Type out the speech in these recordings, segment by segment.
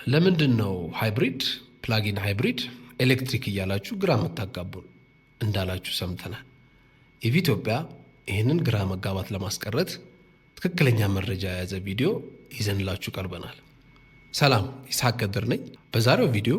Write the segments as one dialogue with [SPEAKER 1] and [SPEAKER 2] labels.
[SPEAKER 1] ለምንድነው ሃይብሪድ ፕላጊን ሃይብሪድ ኤሌክትሪክ እያላችሁ ግራ መታጋቡን እንዳላችሁ ሰምተናል። ኢትዮጵያ ይህንን ግራ መጋባት ለማስቀረት ትክክለኛ መረጃ የያዘ ቪዲዮ ይዘንላችሁ ቀርበናል። ሰላም ይስሐቅ ከድር ነኝ። በዛሬው ቪዲዮ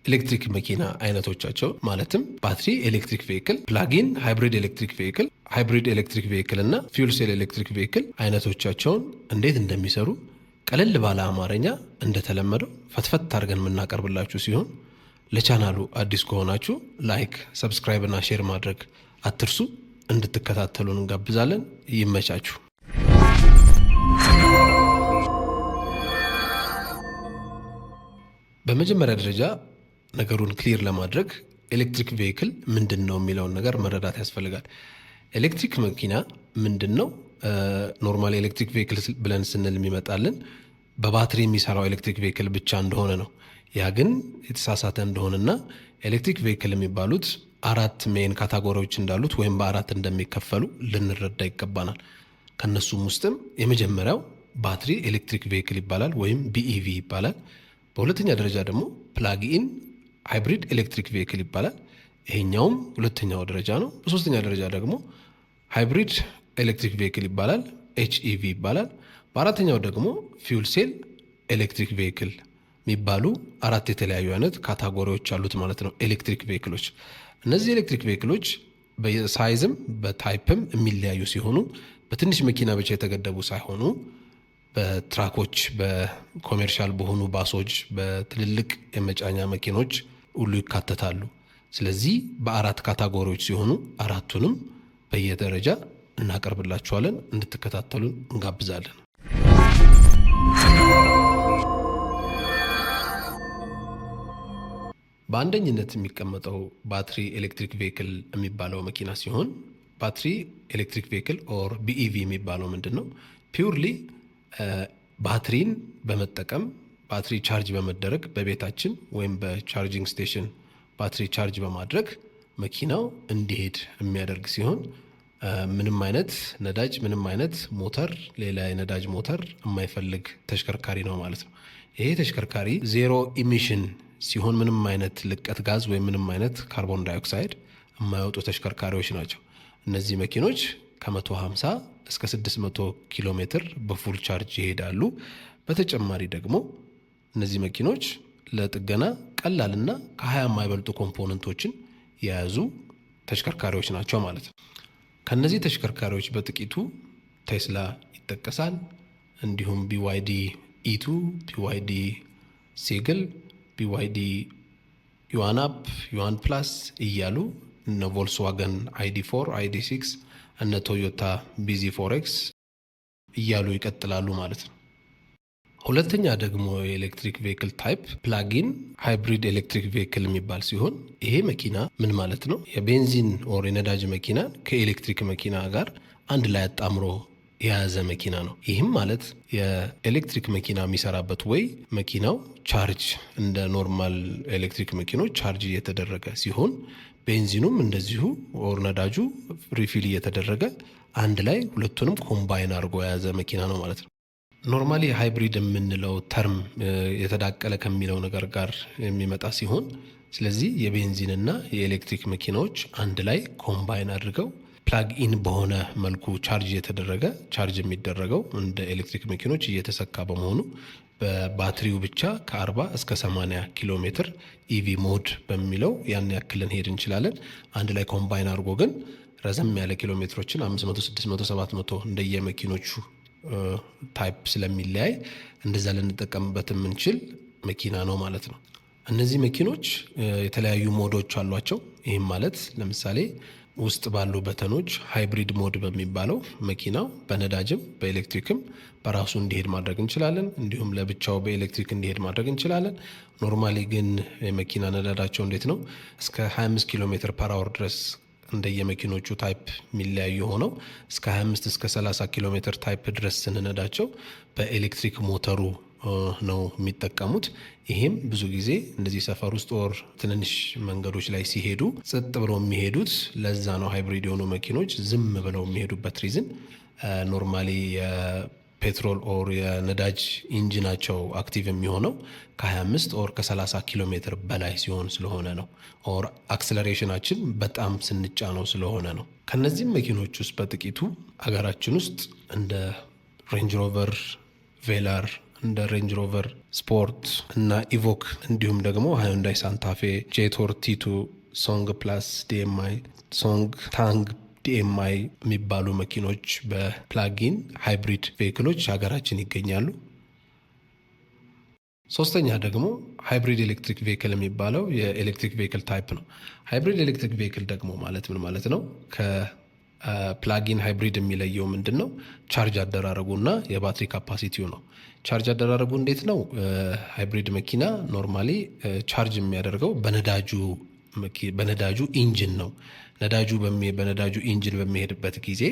[SPEAKER 1] ኤሌክትሪክ መኪና አይነቶቻቸው ማለትም ባትሪ ኤሌክትሪክ ቬሂክል፣ ፕላጊን ሃይብሪድ ኤሌክትሪክ ቬሂክል፣ ሃይብሪድ ኤሌክትሪክ ቬሂክል እና ፊውል ሴል ኤሌክትሪክ ቬሂክል አይነቶቻቸውን እንዴት እንደሚሰሩ ቀለል ባለ አማርኛ እንደተለመደው ፈትፈት አድርገን የምናቀርብላችሁ ሲሆን ለቻናሉ አዲስ ከሆናችሁ ላይክ፣ ሰብስክራይብ እና ሼር ማድረግ አትርሱ። እንድትከታተሉን እንጋብዛለን። ይመቻችሁ። በመጀመሪያ ደረጃ ነገሩን ክሊር ለማድረግ ኤሌክትሪክ ቬሂክል ምንድን ነው የሚለውን ነገር መረዳት ያስፈልጋል። ኤሌክትሪክ መኪና ምንድን ነው? ኖርማል ኤሌክትሪክ ቬሂክል ብለን ስንል የሚመጣልን በባትሪ የሚሰራው ኤሌክትሪክ ቬሂክል ብቻ እንደሆነ ነው። ያ ግን የተሳሳተ እንደሆነና ኤሌክትሪክ ቬሂክል የሚባሉት አራት ሜን ካታጎሪዎች እንዳሉት ወይም በአራት እንደሚከፈሉ ልንረዳ ይገባናል። ከነሱም ውስጥም የመጀመሪያው ባትሪ ኤሌክትሪክ ቬሂክል ይባላል ወይም ቢኢቪ ይባላል። በሁለተኛ ደረጃ ደግሞ ፕላግኢን ሃይብሪድ ኤሌክትሪክ ቬሂክል ይባላል። ይሄኛውም ሁለተኛው ደረጃ ነው። በሶስተኛ ደረጃ ደግሞ ሃይብሪድ ኤሌክትሪክ ቬሂክል ይባላል፣ ኤችኢቪ ይባላል። በአራተኛው ደግሞ ፊውል ሴል ኤሌክትሪክ ቬሂክል የሚባሉ አራት የተለያዩ አይነት ካታጎሪዎች አሉት ማለት ነው ኤሌክትሪክ ቬሂክሎች። እነዚህ ኤሌክትሪክ ቬሂክሎች በሳይዝም በታይፕም የሚለያዩ ሲሆኑ በትንሽ መኪና ብቻ የተገደቡ ሳይሆኑ በትራኮች፣ በኮሜርሻል በሆኑ ባሶች፣ በትልልቅ የመጫኛ መኪኖች ሁሉ ይካተታሉ። ስለዚህ በአራት ካታጎሪዎች ሲሆኑ አራቱንም በየደረጃ እናቀርብላችኋለን። እንድትከታተሉን እንጋብዛለን። በአንደኝነት የሚቀመጠው ባትሪ ኤሌክትሪክ ቬሂክል የሚባለው መኪና ሲሆን ባትሪ ኤሌክትሪክ ቬሂክል ኦር ቢኢቪ የሚባለው ምንድን ነው? ፒውርሊ ባትሪን በመጠቀም ባትሪ ቻርጅ በመደረግ በቤታችን ወይም በቻርጂንግ ስቴሽን ባትሪ ቻርጅ በማድረግ መኪናው እንዲሄድ የሚያደርግ ሲሆን ምንም አይነት ነዳጅ፣ ምንም አይነት ሞተር፣ ሌላ የነዳጅ ሞተር የማይፈልግ ተሽከርካሪ ነው ማለት ነው። ይሄ ተሽከርካሪ ዜሮ ኢሚሽን ሲሆን ምንም አይነት ልቀት ጋዝ ወይም ምንም አይነት ካርቦን ዳይኦክሳይድ የማይወጡ ተሽከርካሪዎች ናቸው። እነዚህ መኪኖች ከ150 እስከ 600 ኪሎ ሜትር በፉል ቻርጅ ይሄዳሉ። በተጨማሪ ደግሞ እነዚህ መኪኖች ለጥገና ቀላልና ከ20 የማይበልጡ ኮምፖነንቶችን የያዙ ተሽከርካሪዎች ናቸው ማለት ነው። ከነዚህ ተሽከርካሪዎች በጥቂቱ ቴስላ ይጠቀሳል። እንዲሁም ቢዋይዲ ኢቱ፣ ቢዋይዲ ሴግል፣ ቢዋይዲ ዩዋንአፕ፣ ዩዋን ፕላስ እያሉ እነ ቮልስዋገን አይዲ4፣ አይዲ6 እነ ቶዮታ ቢዚ4ኤክስ እያሉ ይቀጥላሉ ማለት ነው። ሁለተኛ ደግሞ የኤሌክትሪክ ቬሂክል ታይፕ ፕላጊን ሃይብሪድ ኤሌክትሪክ ቬሂክል የሚባል ሲሆን ይሄ መኪና ምን ማለት ነው? የቤንዚን ኦር የነዳጅ መኪና ከኤሌክትሪክ መኪና ጋር አንድ ላይ አጣምሮ የያዘ መኪና ነው። ይህም ማለት የኤሌክትሪክ መኪና የሚሰራበት ወይ መኪናው ቻርጅ እንደ ኖርማል ኤሌክትሪክ መኪኖች ቻርጅ እየተደረገ ሲሆን ቤንዚኑም እንደዚሁ ኦር ነዳጁ ሪፊል እየተደረገ አንድ ላይ ሁለቱንም ኮምባይን አድርጎ የያዘ መኪና ነው ማለት ነው። ኖርማሊ ሃይብሪድ የምንለው ተርም የተዳቀለ ከሚለው ነገር ጋር የሚመጣ ሲሆን ስለዚህ የቤንዚንና የኤሌክትሪክ መኪናዎች አንድ ላይ ኮምባይን አድርገው ፕላግ ኢን በሆነ መልኩ ቻርጅ የተደረገ ቻርጅ የሚደረገው እንደ ኤሌክትሪክ መኪኖች እየተሰካ በመሆኑ በባትሪው ብቻ ከ40 እስከ 80 ኪሎ ሜትር ኢቪ ሞድ በሚለው ያን ያክል ልንሄድ እንችላለን። አንድ ላይ ኮምባይን አድርጎ ግን ረዘም ያለ ኪሎ ሜትሮችን 500፣ 600፣ 700 እንደየመኪኖቹ ታይፕ ስለሚለያይ እንደዛ ልንጠቀምበት የምንችል መኪና ነው ማለት ነው። እነዚህ መኪኖች የተለያዩ ሞዶች አሏቸው። ይህም ማለት ለምሳሌ ውስጥ ባሉ በተኖች ሃይብሪድ ሞድ በሚባለው መኪናው በነዳጅም በኤሌክትሪክም በራሱ እንዲሄድ ማድረግ እንችላለን። እንዲሁም ለብቻው በኤሌክትሪክ እንዲሄድ ማድረግ እንችላለን። ኖርማሊ ግን የመኪና ነዳዳቸው እንዴት ነው? እስከ 25 ኪሎ ሜትር ፐር አወር ድረስ እንደየመኪኖቹ ታይፕ የሚለያዩ ሆነው እስከ 25 እስከ 30 ኪሎ ሜትር ታይፕ ድረስ ስንነዳቸው በኤሌክትሪክ ሞተሩ ነው የሚጠቀሙት። ይሄም ብዙ ጊዜ እንደዚህ ሰፈር ውስጥ ወር ትንንሽ መንገዶች ላይ ሲሄዱ ጸጥ ብለው የሚሄዱት ለዛ ነው። ሃይብሪድ የሆኑ መኪኖች ዝም ብለው የሚሄዱበት ሪዝን ኖርማሊ የፔትሮል ኦር የነዳጅ ኢንጂናቸው አክቲቭ የሚሆነው ከ25 ኦር ከ30 ኪሎ ሜትር በላይ ሲሆን ስለሆነ ነው። ኦር አክስለሬሽናችን በጣም ስንጫነው ስለሆነ ነው። ከነዚህም መኪኖች ውስጥ በጥቂቱ አገራችን ውስጥ እንደ ሬንጅ ሮቨር ቬላር፣ እንደ ሬንጅ ሮቨር ስፖርት እና ኢቮክ እንዲሁም ደግሞ ሃዩንዳይ ሳንታፌ፣ ጄቶር ቲቱ፣ ሶንግ ፕላስ ዲኤምአይ፣ ሶንግ ታንግ ዲኤምአይ የሚባሉ መኪኖች በፕላጊን ሃይብሪድ ቬሂክሎች ሀገራችን ይገኛሉ። ሶስተኛ ደግሞ ሃይብሪድ ኤሌክትሪክ ቬሂክል የሚባለው የኤሌክትሪክ ቬሂክል ታይፕ ነው። ሃይብሪድ ኤሌክትሪክ ቬሂክል ደግሞ ማለት ምን ማለት ነው? ከፕላጊን ሃይብሪድ የሚለየው ምንድን ነው? ቻርጅ አደራረጉና የባትሪ ካፓሲቲው ነው። ቻርጅ አደራረጉ እንዴት ነው? ሃይብሪድ መኪና ኖርማሊ ቻርጅ የሚያደርገው በነዳጁ ኢንጂን ነው። በነዳጁ ኢንጂን በሚሄድበት ጊዜ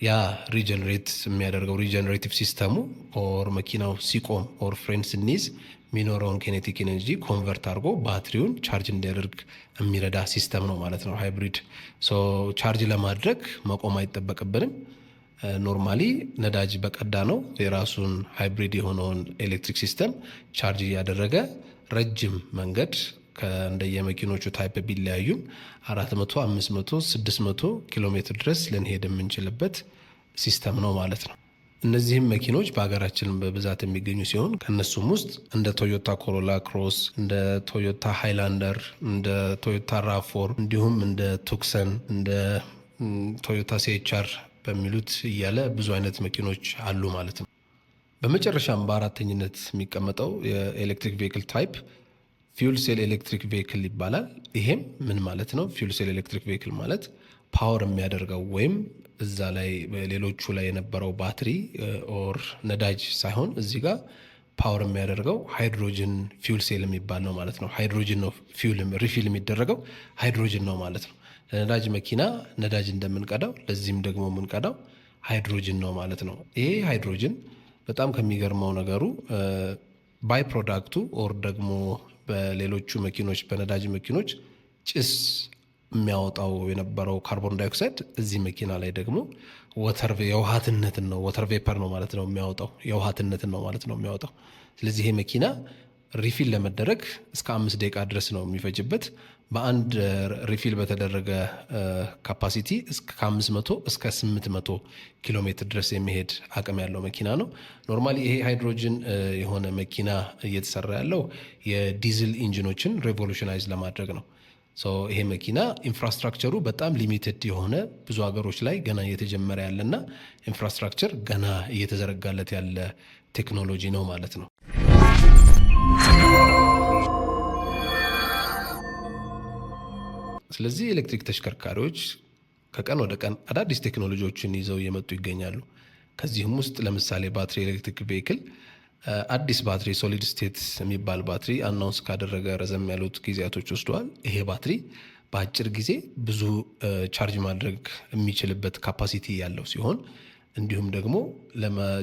[SPEAKER 1] ያ ሪጀነሬት የሚያደርገው ሪጀነሬቲቭ ሲስተሙ ኦር መኪናው ሲቆም ኦር ፍሬን ስንይዝ የሚኖረውን ኬኔቲክ ኤነርጂ ኮንቨርት አድርጎ ባትሪውን ቻርጅ እንዲያደርግ የሚረዳ ሲስተም ነው ማለት ነው ሃይብሪድ። ቻርጅ ለማድረግ መቆም አይጠበቅብንም። ኖርማሊ ነዳጅ በቀዳ ነው የራሱን ሃይብሪድ የሆነውን ኤሌክትሪክ ሲስተም ቻርጅ እያደረገ ረጅም መንገድ እንደየመኪኖቹ ታይፕ ቢለያዩም 400፣ 500፣ 600 ኪሎ ሜትር ድረስ ልንሄድ የምንችልበት ሲስተም ነው ማለት ነው። እነዚህም መኪኖች በሀገራችን በብዛት የሚገኙ ሲሆን ከነሱም ውስጥ እንደ ቶዮታ ኮሮላ ክሮስ፣ እንደ ቶዮታ ሃይላንደር፣ እንደ ቶዮታ ራፎር እንዲሁም እንደ ቱክሰን፣ እንደ ቶዮታ ሲኤችአር በሚሉት እያለ ብዙ አይነት መኪኖች አሉ ማለት ነው። በመጨረሻም በአራተኝነት የሚቀመጠው የኤሌክትሪክ ቬሂክል ታይፕ ፊውል ሴል ኤሌክትሪክ ቬሂክል ይባላል። ይሄም ምን ማለት ነው? ፊውል ሴል ኤሌክትሪክ ቬሂክል ማለት ፓወር የሚያደርገው ወይም እዛ ላይ ሌሎቹ ላይ የነበረው ባትሪ ኦር ነዳጅ ሳይሆን እዚህ ጋር ፓወር የሚያደርገው ሃይድሮጅን ፊውል ሴል የሚባል ነው ማለት ነው። ሃይድሮጅን ነው ሪፊል የሚደረገው ሃይድሮጅን ነው ማለት ነው። ለነዳጅ መኪና ነዳጅ እንደምንቀዳው ለዚህም ደግሞ የምንቀዳው ሃይድሮጅን ነው ማለት ነው። ይሄ ሃይድሮጅን በጣም ከሚገርመው ነገሩ ባይ ፕሮዳክቱ ኦር ደግሞ በሌሎቹ መኪኖች በነዳጅ መኪኖች ጭስ የሚያወጣው የነበረው ካርቦን ዳይኦክሳይድ እዚህ መኪና ላይ ደግሞ የውሃትነትን ነው ወተር ቬፐር ነው ማለት ነው የሚያወጣው የውሃትነትን ነው ማለት ነው የሚያወጣው። ስለዚህ ይሄ መኪና ሪፊል ለመደረግ እስከ 5 ደቂቃ ድረስ ነው የሚፈጅበት። በአንድ ሪፊል በተደረገ ካፓሲቲ ከ500 እስከ 800 ኪሎ ሜትር ድረስ የሚሄድ አቅም ያለው መኪና ነው። ኖርማሊ ይሄ ሃይድሮጅን የሆነ መኪና እየተሰራ ያለው የዲዝል ኢንጂኖችን ሬቮሉሽናይዝ ለማድረግ ነው። ይሄ መኪና ኢንፍራስትራክቸሩ በጣም ሊሚትድ የሆነ ብዙ ሀገሮች ላይ ገና እየተጀመረ ያለና ኢንፍራስትራክቸር ገና እየተዘረጋለት ያለ ቴክኖሎጂ ነው ማለት ነው። ስለዚህ ኤሌክትሪክ ተሽከርካሪዎች ከቀን ወደ ቀን አዳዲስ ቴክኖሎጂዎችን ይዘው እየመጡ ይገኛሉ። ከዚህም ውስጥ ለምሳሌ ባትሪ ኤሌክትሪክ ቬሂክል አዲስ ባትሪ ሶሊድ ስቴት የሚባል ባትሪ አናውንስ ካደረገ ረዘም ያሉት ጊዜያቶች ወስደዋል። ይሄ ባትሪ በአጭር ጊዜ ብዙ ቻርጅ ማድረግ የሚችልበት ካፓሲቲ ያለው ሲሆን እንዲሁም ደግሞ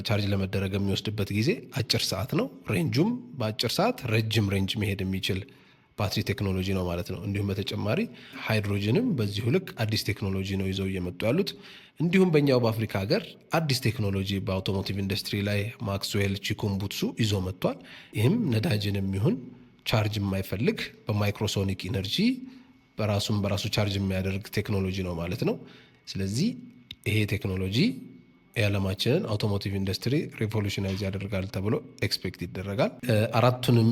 [SPEAKER 1] ቻርጅ ለመደረግ የሚወስድበት ጊዜ አጭር ሰዓት ነው። ሬንጁም በአጭር ሰዓት ረጅም ሬንጅ መሄድ የሚችል ባትሪ ቴክኖሎጂ ነው ማለት ነው። እንዲሁም በተጨማሪ ሃይድሮጅንም በዚሁ ልክ አዲስ ቴክኖሎጂ ነው ይዘው እየመጡ ያሉት። እንዲሁም በእኛው በአፍሪካ ሀገር አዲስ ቴክኖሎጂ በአውቶሞቲቭ ኢንዱስትሪ ላይ ማክስዌል ቺኩምቡትሱ ይዞ መጥቷል። ይህም ነዳጅን የሚሆን ቻርጅ የማይፈልግ በማይክሮሶኒክ ኢነርጂ በራሱ ቻርጅ የሚያደርግ ቴክኖሎጂ ነው ማለት ነው። ስለዚህ ይሄ ቴክኖሎጂ የዓለማችንን አውቶሞቲቭ ኢንዱስትሪ ሪቮሉሽናይዝ ያደርጋል ተብሎ ኤክስፔክት ይደረጋል። አራቱንም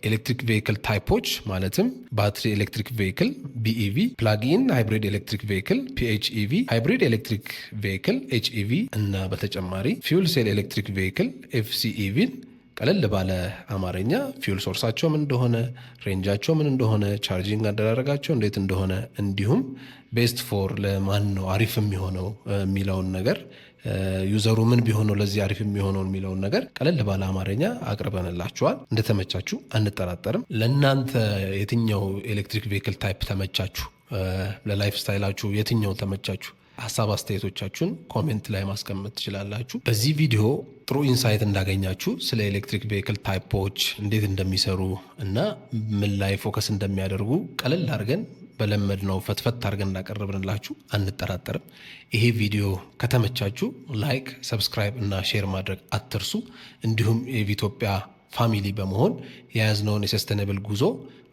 [SPEAKER 1] ኤሌክትሪክ ቬሂክል ታይፖች ማለትም ባትሪ ኤሌክትሪክ ቬሂክል BEV፣ ፕላግኢን ሃይብሪድ ኤሌክትሪክ ቬሂክል PHEV፣ ሃይብሪድ ኤሌክትሪክ ቬሂክል HEV እና በተጨማሪ ፊውል ሴል ኤሌክትሪክ ቬሂክል FCEVን ቀለል ባለ አማርኛ ፊውል ሶርሳቸው ምን እንደሆነ፣ ሬንጃቸው ምን እንደሆነ፣ ቻርጂንግ አደራረጋቸው እንዴት እንደሆነ እንዲሁም ቤስት ፎር ለማን ነው አሪፍ የሚሆነው የሚለውን ነገር ዩዘሩ ምን ቢሆነው ለዚህ አሪፍ የሚሆነው የሚለውን ነገር ቀለል ባለ አማርኛ አቅርበንላችኋል። እንደተመቻችሁ አንጠራጠርም። ለእናንተ የትኛው ኤሌክትሪክ ቬሂክል ታይፕ ተመቻችሁ? ለላይፍ ስታይላችሁ የትኛው ተመቻችሁ? ሀሳብ አስተያየቶቻችሁን ኮሜንት ላይ ማስቀመጥ ትችላላችሁ። በዚህ ቪዲዮ ጥሩ ኢንሳይት እንዳገኛችሁ ስለ ኤሌክትሪክ ቬሂክል ታይፖች እንዴት እንደሚሰሩ እና ምን ላይ ፎከስ እንደሚያደርጉ ቀለል አድርገን በለመድነው ፈትፈት አድርገን እንዳቀረብንላችሁ አንጠራጠርም። ይሄ ቪዲዮ ከተመቻችሁ ላይክ፣ ሰብስክራይብ እና ሼር ማድረግ አትርሱ። እንዲሁም የኢትዮጵያ ፋሚሊ በመሆን የያዝነውን የሰስተነብል ጉዞ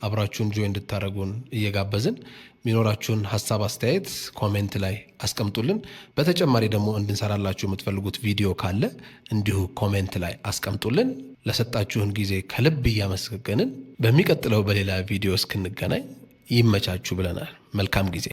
[SPEAKER 1] አብራችሁን ጆይ እንድታደርጉን እየጋበዝን የሚኖራችሁን ሀሳብ አስተያየት ኮሜንት ላይ አስቀምጡልን። በተጨማሪ ደግሞ እንድንሰራላችሁ የምትፈልጉት ቪዲዮ ካለ እንዲሁ ኮሜንት ላይ አስቀምጡልን። ለሰጣችሁን ጊዜ ከልብ እያመሰገንን በሚቀጥለው በሌላ ቪዲዮ እስክንገናኝ ይመቻችሁ ብለናል። መልካም ጊዜ